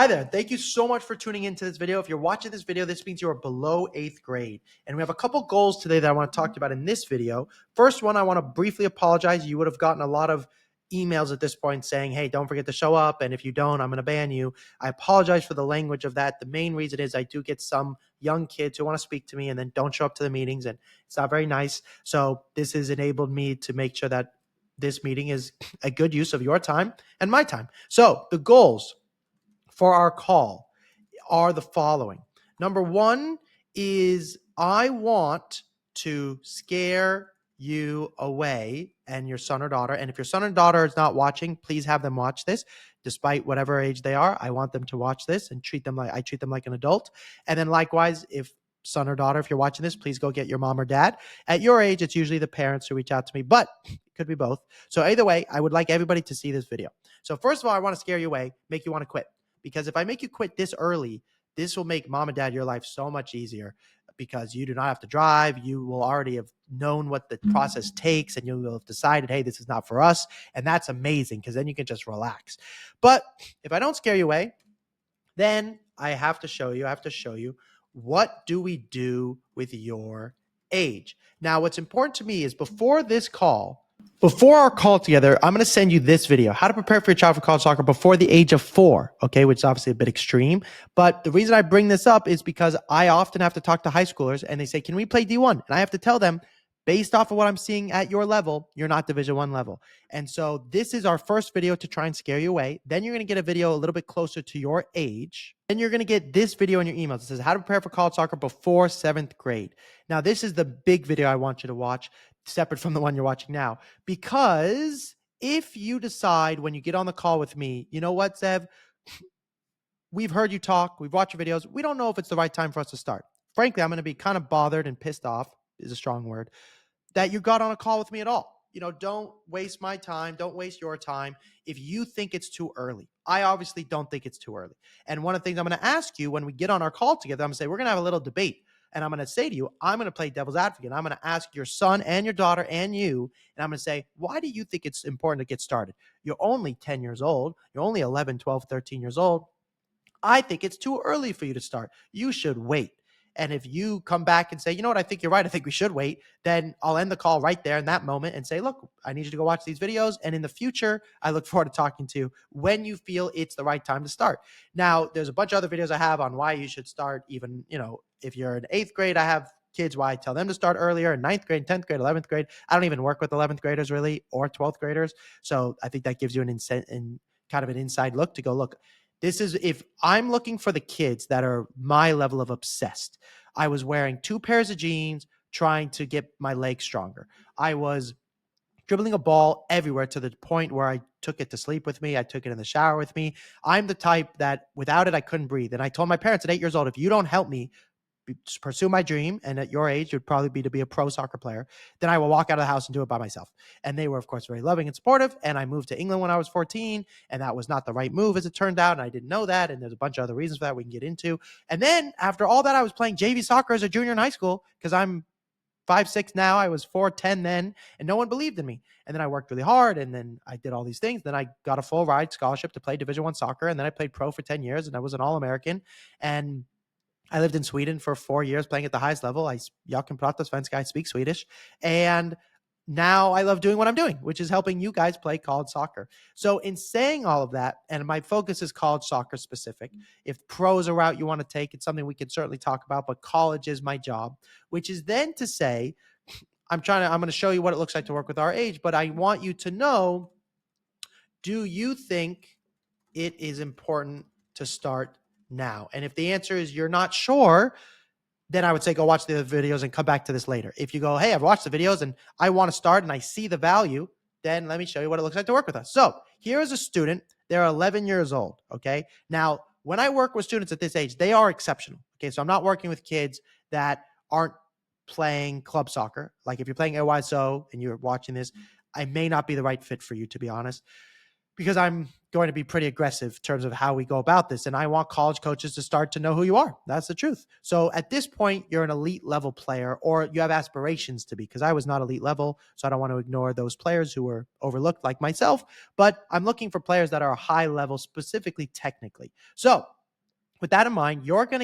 Hi there. Thank you so much for tuning into this video. If you're watching this video, this means you are below 8th grade. And we have a couple goals today that I want to talk to you about in this video. First one, I want to briefly apologize. You would have gotten a lot of emails at this point saying, hey, don't forget to show up. And if you don't, I'm going to ban you. I apologize for the language of that. The main reason is I do get some young kids who want to speak to me and then don't show up to the meetings. And it's not very nice. So this has enabled me to make sure that this meeting is a good use of your time and my time. So the goals for our call are the following. Number one is I want to scare you away and your son or daughter. And if your son or daughter is not watching, please have them watch this. Despite whatever age they are, I want them to watch this and treat them like an adult. And then likewise, if son or daughter, if you're watching this, please go get your mom or dad. At your age, it's usually the parents who reach out to me, but it could be both. So either way, I would like everybody to see this video. So first of all, I want to scare you away, make you want to quit. Because if I make you quit this early, this will make mom and dad your life so much easier because you do not have to drive. You will already have known what the process takes and you will have decided, hey, this is not for us. And that's amazing because then you can just relax. But if I don't scare you away, then I have to show you what do we do with your age. Now, what's important to me is before our call together, I'm going to send you this video, how to prepare for your child for college soccer before the age of 4, okay, which is obviously a bit extreme. But the reason I bring this up is because I often have to talk to high schoolers and they say, can we play D1? And I have to tell them, based off of what I'm seeing at your level, you're not Division I level. And so this is our first video to try and scare you away. Then you're going to get a video a little bit closer to your age. Then you're going to get this video in your emails. It says how to prepare for college soccer before 7th grade. Now, this is the big video I want you to watch, separate from the one you're watching now, because if you decide when you get on the call with me, you know what, Zev, we've heard you talk, we've watched your videos, we don't know if it's the right time for us to start. Frankly, I'm going to be kind of bothered and pissed off, is a strong word, that you got on a call with me at all. Don't waste my time. Don't waste your time if you think it's too early. I obviously don't think it's too early. And one of the things I'm going to ask you when we get on our call together, I'm going to say, we're going to have a little debate. And I'm going to say to you, I'm going to play devil's advocate. I'm going to ask your son and your daughter and you, and I'm going to say, why do you think it's important to get started? You're only 10 years old. You're only 11, 12, 13 years old. I think it's too early for you to start. You should wait. And if you come back and say, you know what, I think you're right, I think we should wait, then I'll end the call right there in that moment and say, look, I need you to go watch these videos. And in the future, I look forward to talking to you when you feel it's the right time to start. Now, there's a bunch of other videos I have on why you should start even, if you're in 8th grade, I have kids why I tell them to start earlier in 9th grade, 10th grade, 11th grade. I don't even work with 11th graders really or 12th graders. So I think that gives you kind of an inside look to go, look, this is if I'm looking for the kids that are my level of obsessed. I was wearing 2 pairs of jeans, trying to get my legs stronger. I was dribbling a ball everywhere to the point where I took it to sleep with me. I took it in the shower with me. I'm the type that without it, I couldn't breathe. And I told my parents at 8 years old, if you don't help me pursue my dream, and at your age, it would probably be to be a pro soccer player, then I will walk out of the house and do it by myself. And they were, of course, very loving and supportive. And I moved to England when I was 14, and that was not the right move as it turned out. And I didn't know that. And there's a bunch of other reasons for that we can get into. And then after all that, I was playing JV soccer as a junior in high school because I'm 5'6" now. I was 4'10" then, and no one believed in me. And then I worked really hard, and then I did all these things. Then I got a full ride scholarship to play Division I soccer, and then I played pro for 10 years, and I was an All-American. And I lived in Sweden for 4 years playing at the highest level. Jag kan prata svenska, I speak Swedish. And now I love doing what I'm doing, which is helping you guys play college soccer. So in saying all of that, and my focus is college soccer specific. If pro is a route you want to take, it's something we can certainly talk about, but college is my job, which is then to say, I'm going to show you what it looks like to work with our age, but I want you to know, do you think it is important to start now? And if the answer is you're not sure, then I would say go watch the videos and come back to this later. If you go, hey, I've watched the videos and I want to start and I see the value, then let me show you what it looks like to work with us. So here is a student. They're 11 years old, okay? Now, when I work with students at this age, they are exceptional, okay? So I'm not working with kids that aren't playing club soccer. Like if you're playing AYSO and you're watching this, I may not be the right fit for you, to be honest, because I'm going to be pretty aggressive in terms of how we go about this. And I want college coaches to start to know who you are. That's the truth. So at this point, you're an elite level player, or you have aspirations to be, because I was not elite level. So I don't want to ignore those players who were overlooked like myself, but I'm looking for players that are high level, specifically technically. So with that in mind, we're going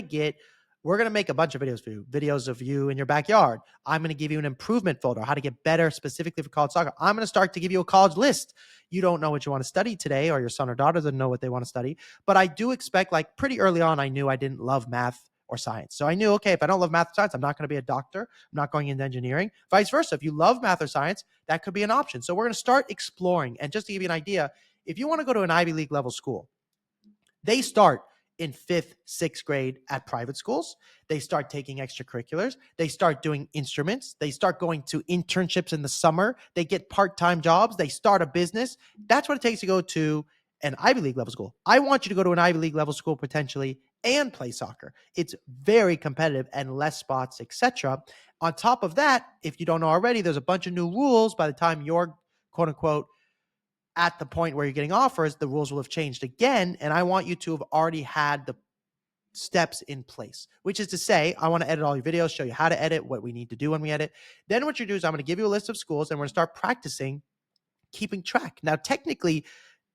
to make a bunch of videos for you, videos of you in your backyard. I'm going to give you an improvement folder, how to get better specifically for college soccer. I'm going to start to give you a college list. You don't know what you want to study today, or your son or daughter doesn't know what they want to study. But I do expect, like pretty early on, I knew I didn't love math or science. So I knew, okay, if I don't love math or science, I'm not going to be a doctor. I'm not going into engineering. Vice versa. If you love math or science, that could be an option. So we're going to start exploring. And just to give you an idea, if you want to go to an Ivy League level school, they start in 5th, 6th grade at private schools. They start taking extracurriculars. They start doing instruments. They start going to internships in the summer. They get part-time jobs. They start a business. That's what it takes to go to an Ivy League level school. I want you to go to an Ivy League level school potentially and play soccer. It's very competitive and less spots, etc. On top of that, if you don't know already, there's a bunch of new rules by the time you're quote unquote at the point where you're getting offers. The rules will have changed again. And I want you to have already had the steps in place, which is to say, I want to edit all your videos, show you how to edit, what we need to do when we edit. Then what you do is I'm going to give you a list of schools, and we're going to start practicing keeping track. Now, technically,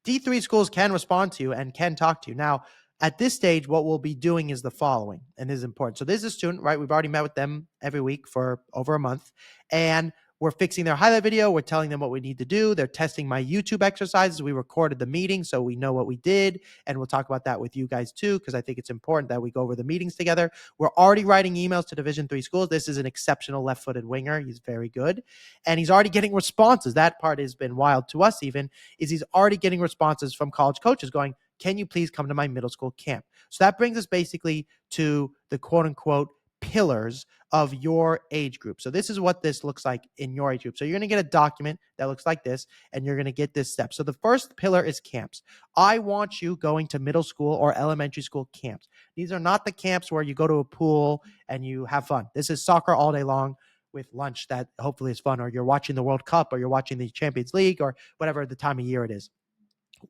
D3 schools can respond to you and can talk to you. Now, at this stage, what we'll be doing is the following, and this is important. So this is a student, right? We've already met with them every week for over a month, and we're fixing their highlight video. We're telling them what we need to do. They're testing my YouTube exercises. We recorded the meeting, so we know what we did, and we'll talk about that with you guys too, because I think it's important that we go over the meetings together. We're already writing emails to Division III schools. This is an exceptional left-footed winger. He's very good, and he's already getting responses. That part has been wild to us even, is he's already getting responses from college coaches going, can you please come to my middle school camp? So that brings us basically to the quote-unquote pillars of your age group. So this is what this looks like in your age group. So you're going to get a document that looks like this, and you're going to get this step. So the first pillar is camps. I want you going to middle school or elementary school camps. These are not the camps where you go to a pool and you have fun. This is soccer all day long with lunch that hopefully is fun, or you're watching the World Cup, or you're watching the Champions League, or whatever the time of year it is,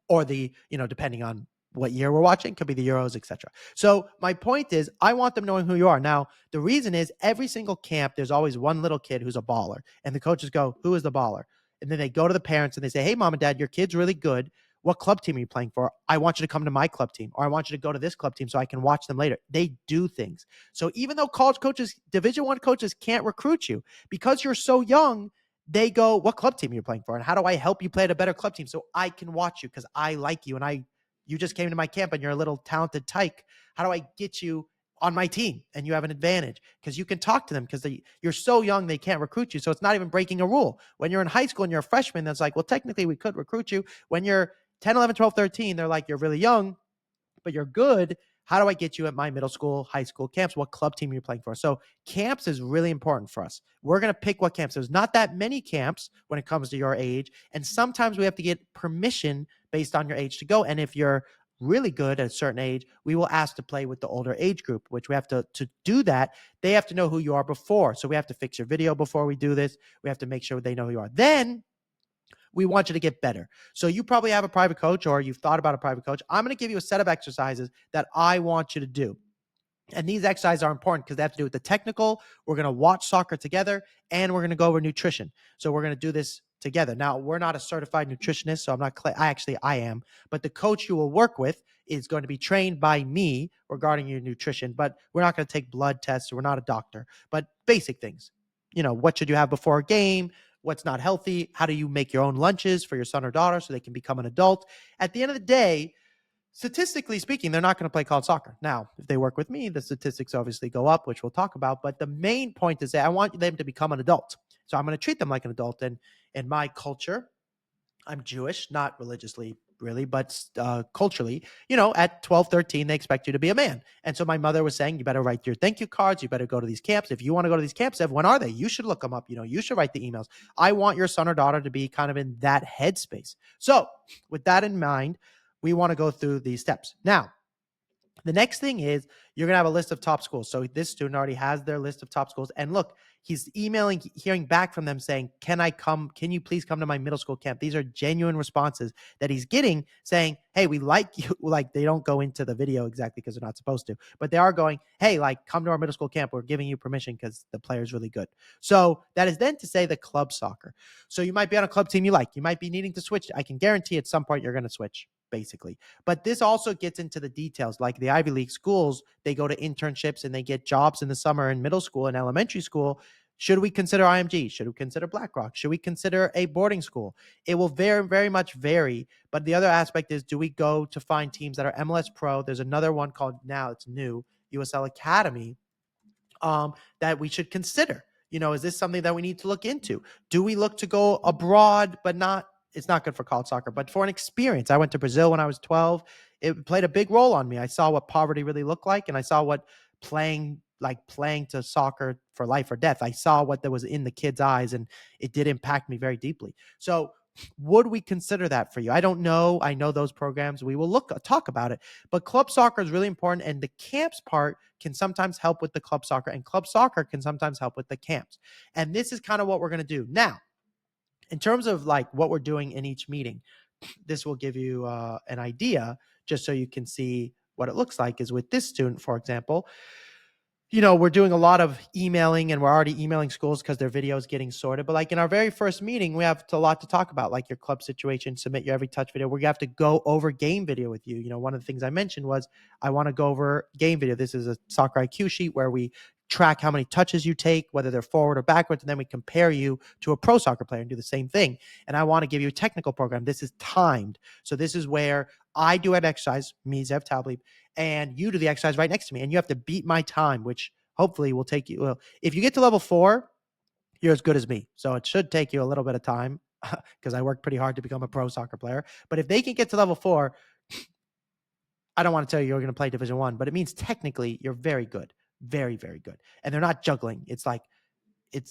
or the, depending on what year we're watching, could be the Euros, etc. So my point is, I want them knowing who you are. Now, the reason is every single camp, there's always one little kid who's a baller, and the coaches go, who is the baller? And then they go to the parents and they say, hey, mom and dad, your kid's really good. What club team are you playing for? I want you to come to my club team, or I want you to go to this club team so I can watch them later. They do things. So even though college coaches, Division I coaches can't recruit you because you're so young, they go, what club team are you playing for? And how do I help you play at a better club team so I can watch you because I like you, and you just came to my camp and you're a little talented tyke. How do I get you on my team and you have an advantage? Because you can talk to them, because you're so young, they can't recruit you. So it's not even breaking a rule. When you're in high school and you're a freshman, that's like, well, technically we could recruit you. When you're 10, 11, 12, 13, they're like, you're really young, but you're good. How do I get you at my middle school, high school camps? What club team you're playing for? So camps is really important for us. We're going to pick what camps. There's not that many camps when it comes to your age. And sometimes we have to get permission based on your age to go. And if you're really good at a certain age, we will ask to play with the older age group, which we have to do that. They have to know who you are before. So we have to fix your video before we do this. We have to make sure they know who you are. Then we want you to get better. So you probably have a private coach, or you've thought about a private coach. I'm going to give you a set of exercises that I want you to do. And these exercises are important because they have to do with the technical. We're going to watch soccer together, and we're going to go over nutrition. So we're going to do this together. Now, we're not a certified nutritionist, so I'm not, I am, but the coach you will work with is going to be trained by me regarding your nutrition, but we're not going to take blood tests. We're not a doctor, but basic things. What should you have before a game? What's not healthy? How do you make your own lunches for your son or daughter so they can become an adult? At the end of the day, statistically speaking, they're not going to play college soccer. Now, if they work with me, the statistics obviously go up, which we'll talk about. But the main point is that I want them to become an adult. So I'm going to treat them like an adult. And in my culture, I'm Jewish, not religiously really, but culturally, at 12, 13, they expect you to be a man. And so my mother was saying, you better write your thank you cards. You better go to these camps. If you want to go to these camps, when are they? You should look them up. You should write the emails. I want your son or daughter to be kind of in that headspace. So with that in mind, we want to go through these steps. Now, The next thing is you're going to have a list of top schools. So this student already has their list of top schools. And look, he's hearing back from them saying, can I come? Can you please come to my middle school camp? These are genuine responses that he's getting saying, hey, we like you. Like they don't go into the video exactly because they're not supposed to, but they are going, hey, like come to our middle school camp. We're giving you permission because the player is really good. So that is then to say the club soccer. So you might be on a club team you like. You might be needing to switch. I can guarantee at some point you're going to switch, basically. But this also gets into the details. Like the Ivy League schools, they go to internships and they get jobs in the summer in middle school and elementary school. Should we consider IMG? Should we consider BlackRock? Should we consider a boarding school? It will very, very much vary. But the other aspect is, do we go to find teams that are MLS Pro? There's another one called, now it's new, USL Academy, that we should consider. Is this something that we need to look into? Do we look to go abroad, but it's not good for college soccer, but for an experience? I went to Brazil when I was 12. It played a big role on me. I saw what poverty really looked like, and I saw what playing to soccer for life or death. I saw what there was in the kids' eyes, and it did impact me very deeply. So would we consider that for you? I don't know. I know those programs. We will talk about it, but club soccer is really important, and the camps part can sometimes help with the club soccer, and club soccer can sometimes help with the camps. And this is kind of what we're going to do now. In terms of like what we're doing in each meeting, this will give you an idea just so you can see what it looks like. Is with this student, for example, we're doing a lot of emailing, and we're already emailing schools because their video is getting sorted. But like in our very first meeting, we have a lot to talk about, like your club situation, submit your every touch video. We have to go over game video with you. One of the things I mentioned was I want to go over game video. This is a soccer IQ sheet where we track how many touches you take, whether they're forward or backwards, and then we compare you to a pro soccer player and do the same thing. And I want to give you a technical program. This is timed. So this is where I do an exercise, me, Zev Taublieb, and you do the exercise right next to me, and you have to beat my time, which hopefully will take you. Well, if you get to level 4, you're as good as me. So it should take you a little bit of time because I worked pretty hard to become a pro soccer player. But if they can get to level 4, I don't want to tell you you're going to play Division 1, but it means technically you're very good, very, very good. And they're not juggling. It's like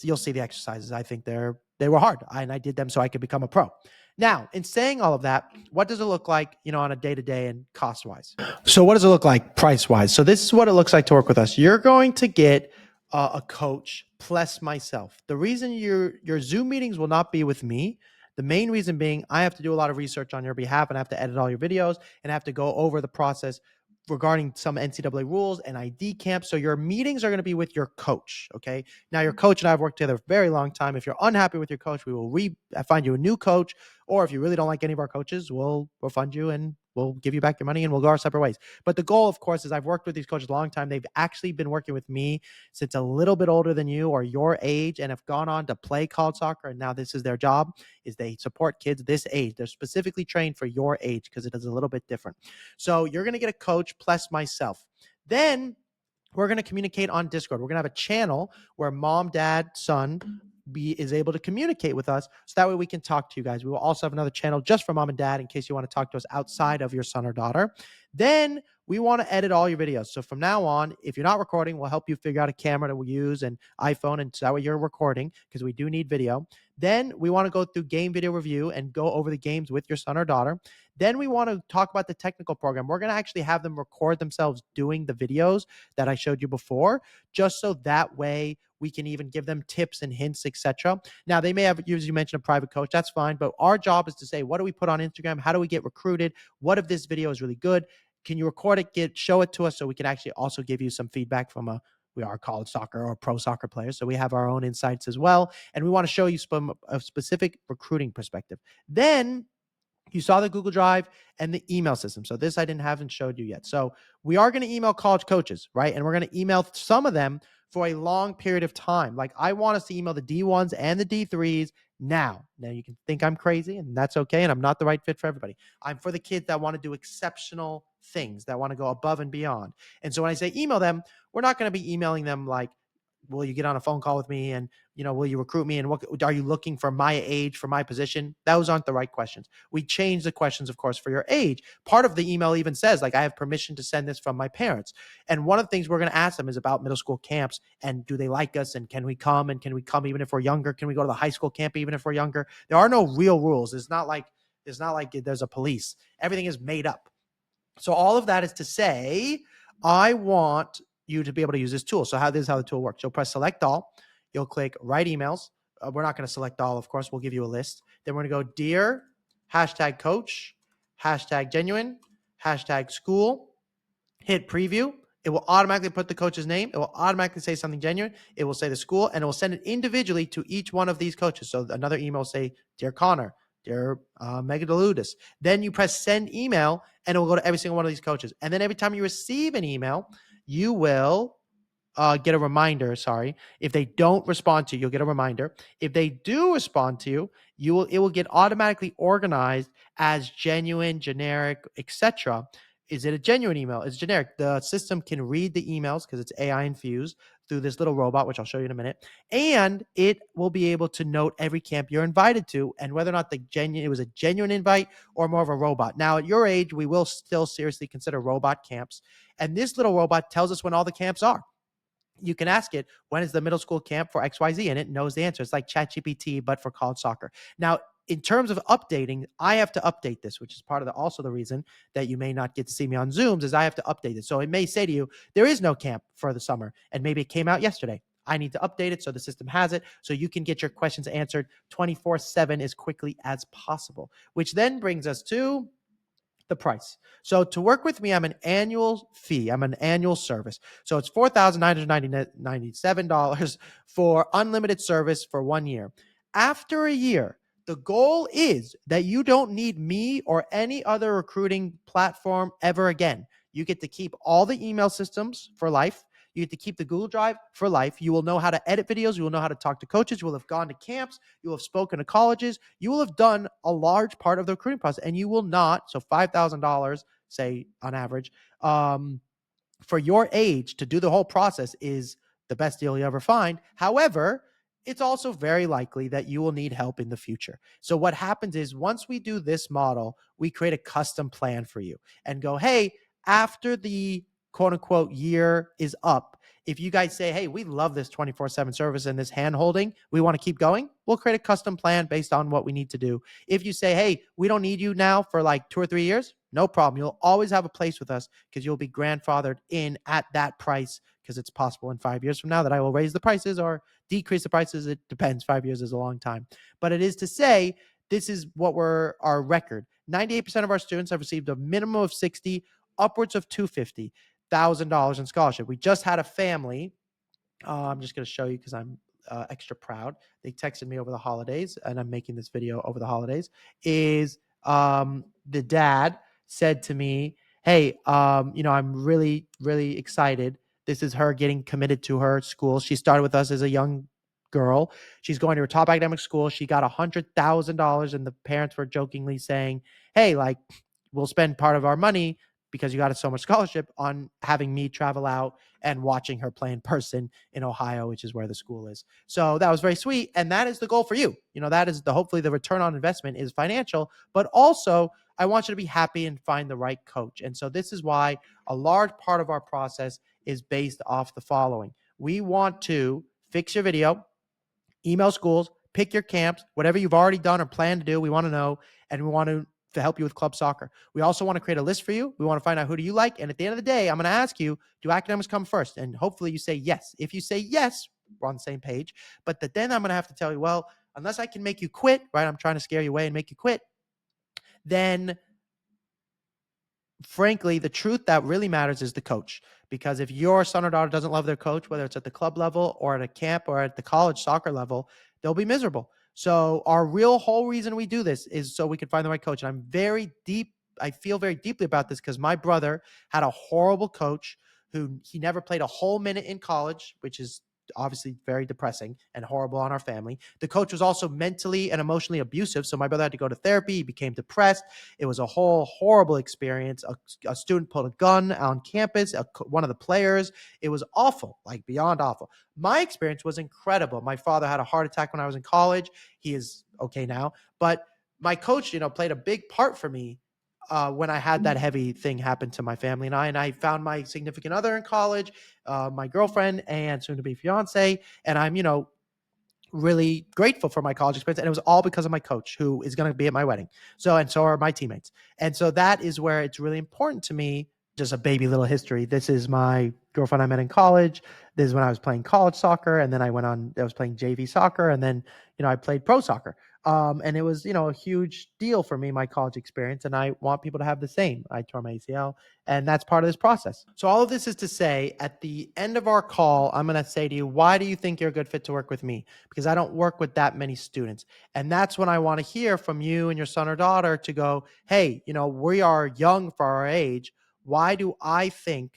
you'll see the exercises. I think they were hard, and I did them so I could become a pro. Now, in saying all of that, what does it look like, on a day-to-day and cost-wise? So what does it look like price-wise? So this is what it looks like to work with us. You're going to get a coach plus myself. The reason your Zoom meetings will not be with me, the main reason being I have to do a lot of research on your behalf, and I have to edit all your videos, and I have to go over the process regarding some NCAA rules and ID camps. So your meetings are going to be with your coach. Okay. Now your coach and I have worked together a very long time. If you're unhappy with your coach, we will find you a new coach. Or if you really don't like any of our coaches, we'll fund you and we'll give you back your money and we'll go our separate ways. But the goal, of course, is I've worked with these coaches a long time. They've actually been working with me since a little bit older than you or your age and have gone on to play college soccer. And now this is their job, is they support kids this age. They're specifically trained for your age because it is a little bit different. So you're going to get a coach plus myself. Then we're going to communicate on Discord. We're going to have a channel where mom, dad, son is able to communicate with us. So that way we can talk to you guys. We will also have another channel just for mom and dad in case you want to talk to us outside of your son or daughter. Then we want to edit all your videos. So from now on, if you're not recording, we'll help you figure out a camera that we'll use and iPhone. And so that way you're recording because we do need video. Then we want to go through game video review and go over the games with your son or daughter. Then we want to talk about the technical program. We're going to actually have them record themselves doing the videos that I showed you before, just so that way we can even give them tips and hints, etc. Now, they may have, as you mentioned, a private coach. That's fine. But our job is to say, what do we put on Instagram? How do we get recruited? What if this video is really good? Can you record it, show it to us so we can actually also give you some feedback from we are college soccer or pro soccer players. So we have our own insights as well. And we want to show you from a specific recruiting perspective. Then you saw the Google Drive and the email system. So this I haven't showed you yet. So we are going to email college coaches, right? And we're going to email some of them for a long period of time. Like I want us to email the D1s and the D3s now. Now you can think I'm crazy and that's okay. And I'm not the right fit for everybody. I'm for the kids that want to do exceptional things, that want to go above and beyond. And so when I say email them, we're not going to be emailing them like, will you get on a phone call with me? And, will you recruit me? And what are you looking for my age, for my position? Those aren't the right questions. We change the questions, of course, for your age. Part of the email even says, like, I have permission to send this from my parents. And one of the things we're going to ask them is about middle school camps. And do they like us? And can we come? And can we come even if we're younger? Can we go to the high school camp even if we're younger? There are no real rules. It's not like there's a police. Everything is made up. So all of that is to say, I want you to be able to use this tool. So this is how the tool works. You'll press select all. You'll click write emails. We're not going to select all, of course. We'll give you a list. Then we're going to go dear, #coach, #genuine, #school, hit preview. It will automatically put the coach's name. It will automatically say something genuine. It will say the school, and it will send it individually to each one of these coaches. So another email will say, dear Connor, dear Megadoludis. Then you press send email, and it will go to every single one of these coaches. And then every time you receive an email, you will get a reminder. Sorry. If they don't respond to you, you'll get a reminder. If they do respond to you, it will get automatically organized as genuine, generic, etc. Is it a genuine email? It's generic. The system can read the emails because it's AI infused through this little robot, which I'll show you in a minute. And it will be able to note every camp you're invited to and whether or not it was a genuine invite or more of a robot. Now, at your age, we will still seriously consider robot camps. And this little robot tells us when all the camps are. You can ask it, when is the middle school camp for XYZ? And it knows the answer. It's like ChatGPT, but for college soccer. Now, in terms of updating, I have to update this, which is part of also the reason that you may not get to see me on Zooms is I have to update it. So it may say to you, there is no camp for the summer, and maybe it came out yesterday. I need to update it so the system has it so you can get your questions answered 24/7 as quickly as possible, which then brings us to the price. So to work with me, I'm an annual fee. I'm an annual service. So it's $4,997 for unlimited service for 1 year. After a year, the goal is that you don't need me or any other recruiting platform ever again. You get to keep all the email systems for life. You get to keep the Google Drive for life. You will know how to edit videos. You will know how to talk to coaches. You will have gone to camps. You will have spoken to colleges. You will have done a large part of the recruiting process, and you will not. So $5,000, say on average, for your age to do the whole process is the best deal you ever find. However, it's also very likely that you will need help in the future. So what happens is once we do this model, we create a custom plan for you and go, hey, after the quote unquote year is up, if you guys say, hey, we love this 24/7 service and this hand holding, we want to keep going, we'll create a custom plan based on what we need to do. If you say, hey, we don't need you now for like 2 or 3 years, no problem. You'll always have a place with us because you'll be grandfathered in at that price, because it's possible in 5 years from now that I will raise the prices or decrease the prices. It depends. 5 years is a long time. But it is to say, this is what our record. 98% of our students have received a minimum of 60, upwards of $250,000 in scholarship. We just had a family. I'm just going to show you because I'm extra proud. They texted me over the holidays, and I'm making this video over the holidays. The dad said to me, hey, I'm really, really excited. This is her getting committed to her school. She started with us as a young girl. She's going to her top academic school. She got $100,000, and the parents were jokingly saying, hey, like, we'll spend part of our money because you got so much scholarship on having me travel out and watching her play in person in Ohio, which is where the school is. So that was very sweet. And that is the goal for you. That is hopefully the return on investment is financial, but also I want you to be happy and find the right coach. And so this is why a large part of our process is based off the following. We want to fix your video, email schools, pick your camps, whatever you've already done or plan to do, we want to know, and we want to help you with club soccer. We also want to create a list for you. We want to find out who do you like. And at the end of the day, I'm going to ask you, do academics come first? And hopefully you say yes. If you say yes, we're on the same page. But then I'm going to have to tell you, well, unless I can make you quit, right? I'm trying to scare you away and make you quit. Then frankly, the truth that really matters is the coach. Because if your son or daughter doesn't love their coach, whether it's at the club level or at a camp or at the college soccer level, they'll be miserable. So our whole reason we do this is so we can find the right coach. And I feel very deeply about this because my brother had a horrible coach he never played a whole minute in college, which is obviously very depressing and horrible on our family. The coach was also mentally and emotionally abusive. So my brother had to go to therapy. He became depressed. It was a whole horrible experience. A student pulled a gun on campus, one of the players. It was awful, like beyond awful. My experience was incredible. My father had a heart attack when I was in college. He is okay now. But my coach, played a big part for me when I had that heavy thing happen to my family and I found my significant other in college, my girlfriend and soon to be fiance. And I'm, really grateful for my college experience. And it was all because of my coach who is going to be at my wedding. So are my teammates. And so that is where it's really important to me just a baby little history. This is my girlfriend I met in college. This is when I was playing college soccer, and then I was playing JV soccer, and then, I played pro soccer. And it was, a huge deal for me, my college experience, and I want people to have the same. I tore my ACL, and that's part of this process. So all of this is to say, at the end of our call, I'm going to say to you, why do you think you're a good fit to work with me? Because I don't work with that many students. And that's when I want to hear from you and your son or daughter to go, hey, we are young for our age. Why do I think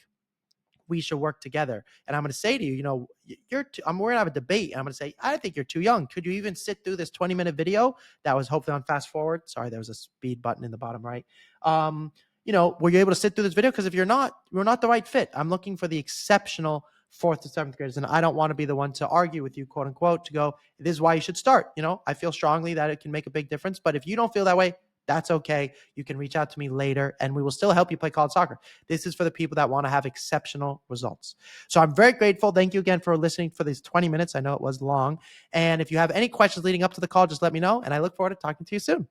we should work together? And I'm going to say to you, we're going to have a debate. And I'm going to say, I think you're too young. Could you even sit through this 20-minute video that was hopefully on fast forward? Sorry, there was a speed button in the bottom right. Were you able to sit through this video? Because if you're not, you're not the right fit. I'm looking for the exceptional 4th to 7th graders. And I don't want to be the one to argue with you, quote unquote, to go, this is why you should start. I feel strongly that it can make a big difference. But if you don't feel that way, that's okay. You can reach out to me later and we will still help you play college soccer. This is for the people that want to have exceptional results. So I'm very grateful. Thank you again for listening for these 20 minutes. I know it was long. And if you have any questions leading up to the call, just let me know. And I look forward to talking to you soon.